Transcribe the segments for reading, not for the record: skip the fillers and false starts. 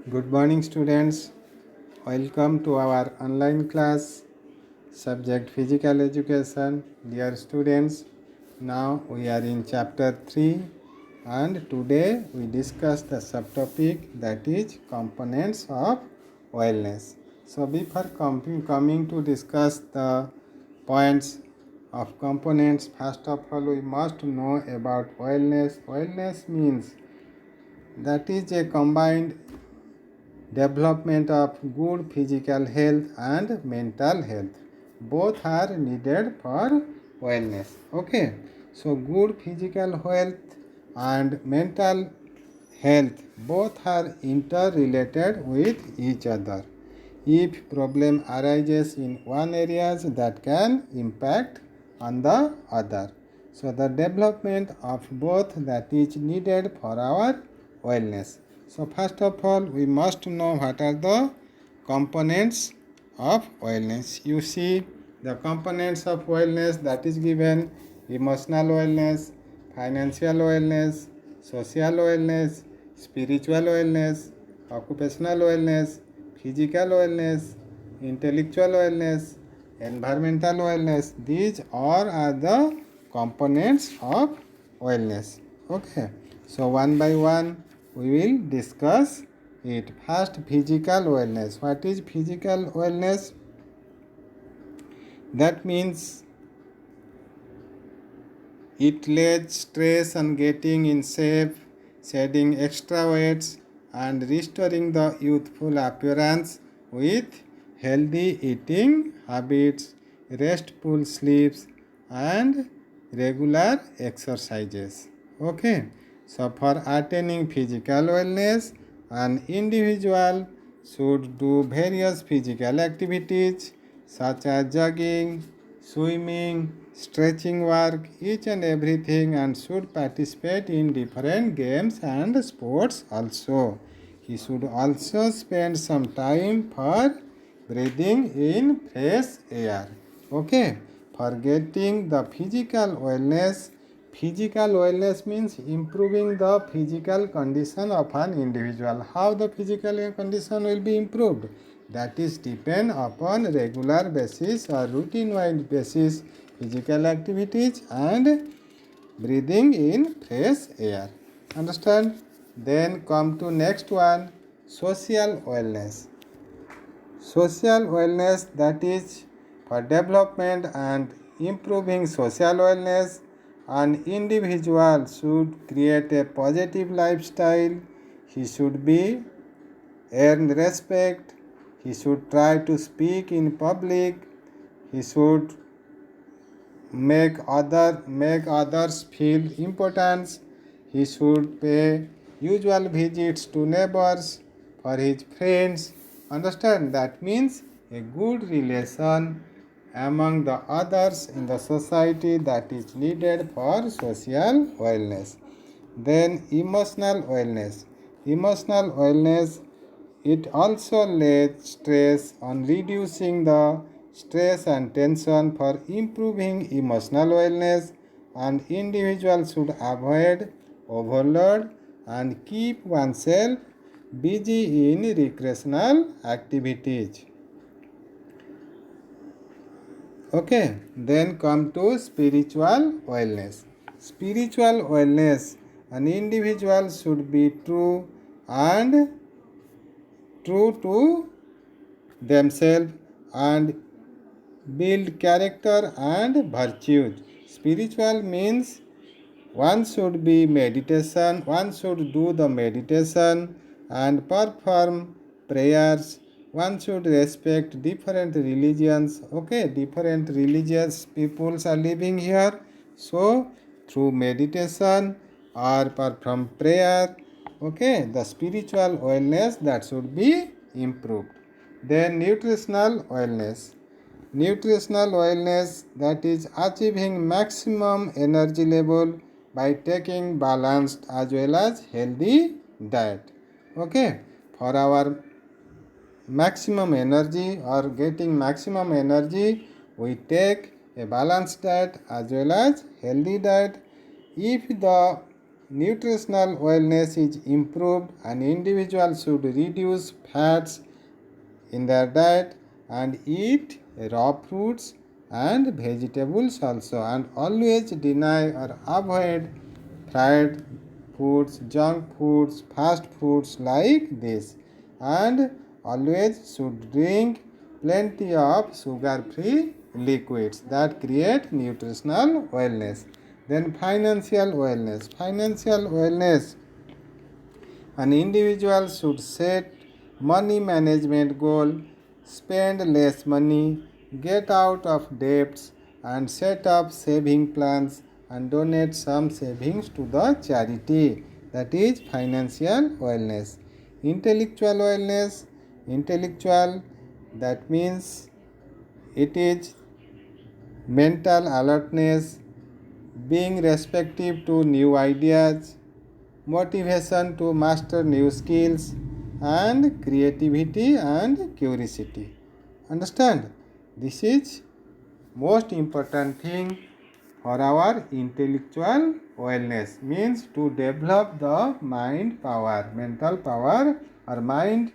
Good morning, students. Welcome to our online class, subject physical education. Dear students, now we are in chapter 3, and today we discuss the subtopic that is components of wellness. So, before coming to discuss the points of components, first of all, we must know about wellness. Wellness means that is a combined development of good physical health and mental health. Both are needed for wellness. Okay, so good physical health and mental health both are interrelated with each other. If problem arises in one areas, that can impact on the other. So the development of both that is needed for our wellness. So first of all, we must know what are the components of wellness. You see the components of wellness that is given: emotional wellness, financial wellness, social wellness, spiritual wellness, occupational wellness, physical wellness, intellectual wellness, environmental wellness. These all are the components of wellness. Okay, so one by one we will discuss it. First, physical wellness. What is physical wellness? That means it lays stress on getting in shape, shedding extra weights, and restoring the youthful appearance with healthy eating habits, restful sleeps, and regular exercises. Okay, so for attaining physical wellness, an individual should do various physical activities such as jogging, swimming, stretching work, each and everything, and should participate in different games and sports also. He should also spend some time for breathing in fresh air. Okay, for getting the physical wellness means improving the physical condition of an individual. How the physical condition will be improved? That is depend upon regular basis or routine wise basis physical activities and breathing in fresh air. Understand? Then come to next one, social wellness. Social wellness, that is for development and improving social wellness, an individual should create a positive lifestyle. He should be earn respect. He should try to speak in public. He should make others feel importance. He should pay usual visits to neighbors, for his friends. Understand? That means a good relation among the others in the society that is needed for social wellness. Then emotional wellness. Emotional wellness, it also lays stress on reducing the stress and tension. For improving emotional wellness, an individual should avoid overload and keep oneself busy in recreational activities. Okay, then come to spiritual wellness. Spiritual wellness, an individual should be and true to themselves and build character and virtues. Spiritual means one should be meditation, one should do the meditation and perform prayers. One should respect different religions. Okay, different religious peoples are living here. So, through meditation or perform prayer, okay, the spiritual wellness that should be improved. Then, nutritional wellness. Nutritional wellness, that is achieving maximum energy level by taking balanced as well as healthy diet. Okay, for our maximum energy or getting maximum energy, we take a balanced diet as well as healthy diet. If the nutritional wellness is improved, an individual should reduce fats in their diet and eat raw fruits and vegetables also, and always deny or avoid fried foods, junk foods, fast foods like this, and always should drink plenty of sugar free liquids that create nutritional wellness. Then financial wellness. Financial wellness, an individual should set money management goal, spend less money, get out of debts, and set up saving plans and donate some savings to the charity. That is financial wellness. Intellectual wellness, intellectual, that means it is mental alertness, being receptive to new ideas, motivation to master new skills, and creativity and curiosity. Understand? This is most important thing for our intellectual wellness, means to develop the mind power, mental power or mind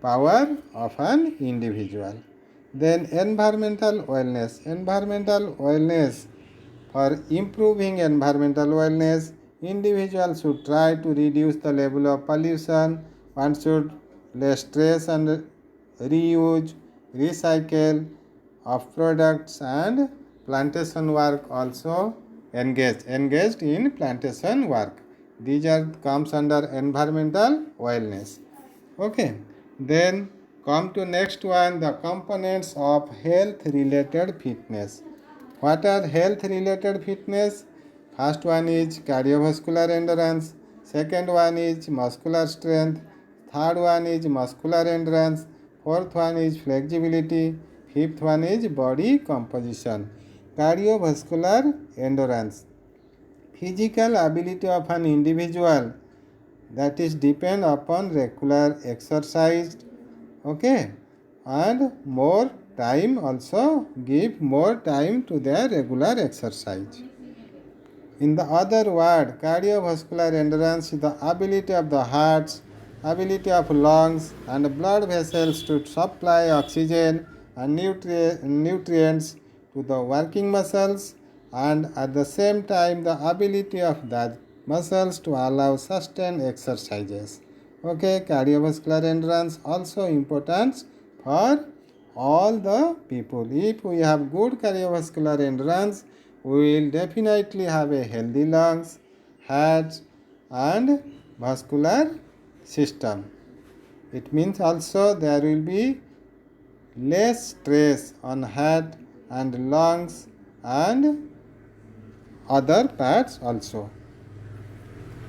power of an individual. Then environmental wellness. Environmental wellness, for improving environmental wellness, individuals should try to reduce the level of pollution. One should less stress and reuse, recycle of products, and plantation work also engaged in plantation work. These are comes under environmental wellness. Okay. Then come to next one, the components of health related fitness. What are health related fitness? First one is cardiovascular endurance, second one is muscular strength, third one is muscular endurance, fourth one is flexibility, fifth one is body composition. Cardiovascular endurance, physical ability of an individual, that is depend upon regular exercise, okay, and more time, also give more time to their regular exercise. In the other word, cardiovascular endurance is the ability of the hearts, ability of lungs and blood vessels to supply oxygen and nutrients to the working muscles, and at the same time the ability of the muscles to allow sustained exercises. Okay, cardiovascular endurance also important for all the people. If we have good cardiovascular endurance, we will definitely have a healthy lungs, heart and vascular system. It means also there will be less stress on heart and lungs and other parts also.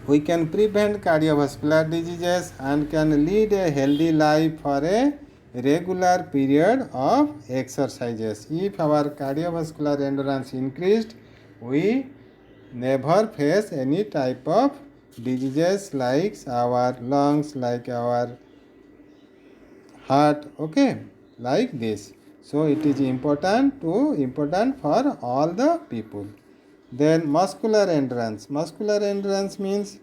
We can prevent cardiovascular diseases and can lead a healthy life for a regular period of exercises. If our cardiovascular endurance increased, we never face any type of diseases like our lungs, like our heart, okay, like this. So it is important for all the people. Then muscular endurance. Muscular endurance means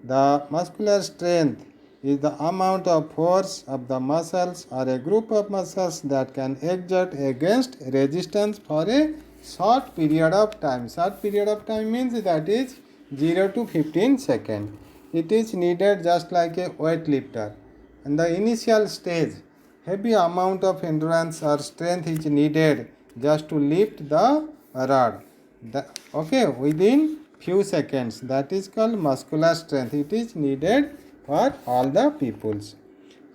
the muscular strength is the amount of force of the muscles or a group of muscles that can exert against resistance for a short period of time. Short period of time means that is 0 to 15 seconds. It is needed just like a weightlifter. In the initial stage, heavy amount of endurance or strength is needed just to lift the rod. Okay, within few seconds. That is called muscular strength. It is needed for all the peoples.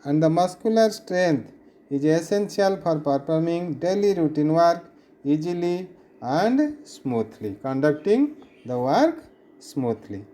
And the muscular strength is essential for performing daily routine work easily and smoothly, conducting the work smoothly.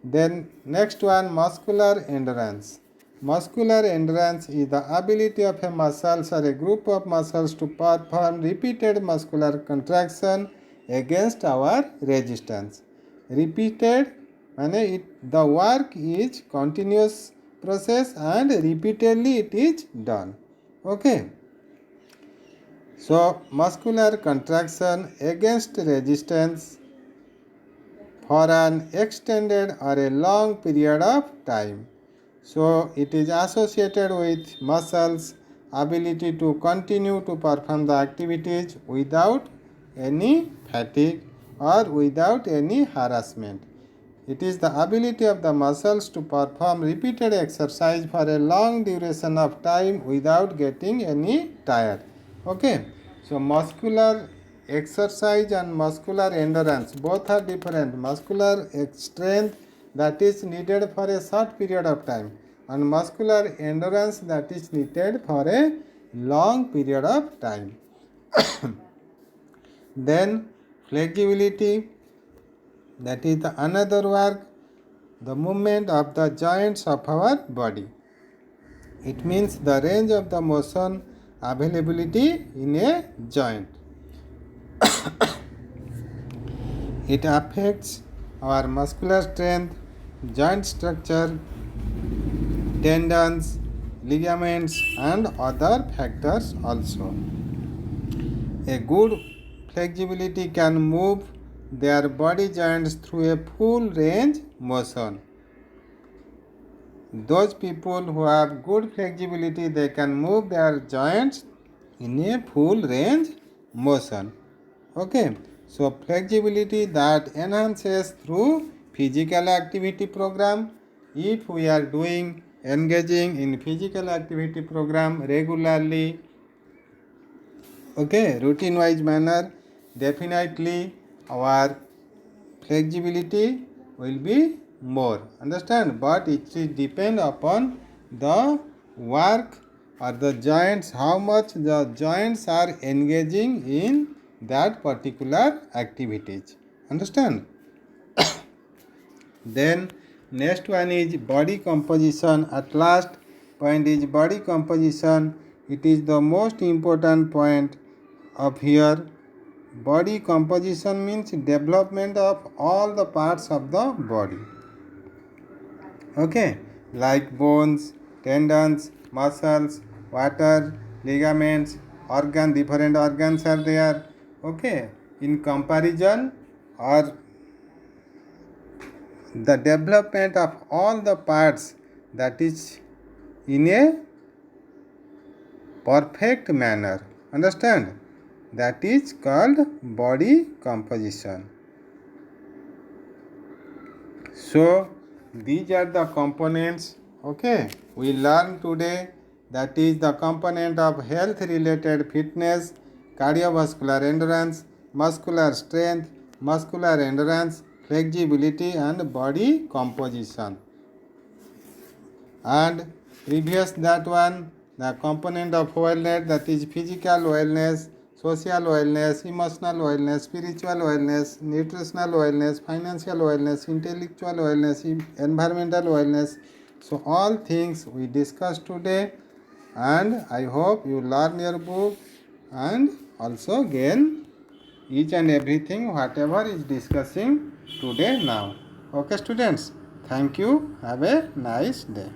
Then next one, muscular endurance. Muscular endurance is the ability of a muscles or a group of muscles to perform repeated muscular contraction against our resistance. Repeated means the work is continuous process and repeatedly it is done. Okay. So muscular contraction against resistance for an extended or a long period of time. So it is associated with muscles' ability to continue to perform the activities without any fatigue or without any harassment. It is the ability of the muscles to perform repeated exercise for a long duration of time without getting any tired. Okay, so muscular exercise and muscular endurance both are different. Muscular strength that is needed for a short period of time and muscular endurance that is needed for a long period of time. Then flexibility, that is the another work, the movement of the joints of our body. It means the range of the motion availability in a joint. It affects our muscular strength, joint structure, tendons, ligaments, and other factors also. A good flexibility can move their body joints through a full range motion. Those people who have good flexibility, they can move their joints in a full range motion. Okay, so flexibility that enhances through physical activity program. If we are engaging in physical activity program regularly, okay, routine wise manner, definitely our flexibility will be more, understand, but it will depend upon the work or the joints, how much the joints are engaging in that particular activities, understand. Then next one is body composition. At last point is body composition. It is the most important point of here. Body composition means development of all the parts of the body. Okay, like bones, tendons, muscles, water, ligaments, different organs are there. Okay, in comparison or the development of all the parts that is in a perfect manner, understand, that is called body composition. So these are the components, okay, we learn today, that is the component of health related fitness, cardiovascular endurance, muscular strength, muscular endurance, flexibility and body composition. And previous that one, the component of wellness, that is physical wellness, social wellness, emotional wellness, spiritual wellness, nutritional wellness, financial wellness, intellectual wellness, environmental wellness. So all things we discussed today, and I hope you learn your book and also gain each and everything whatever is discussing today now. Okay students, thank you, have a nice day.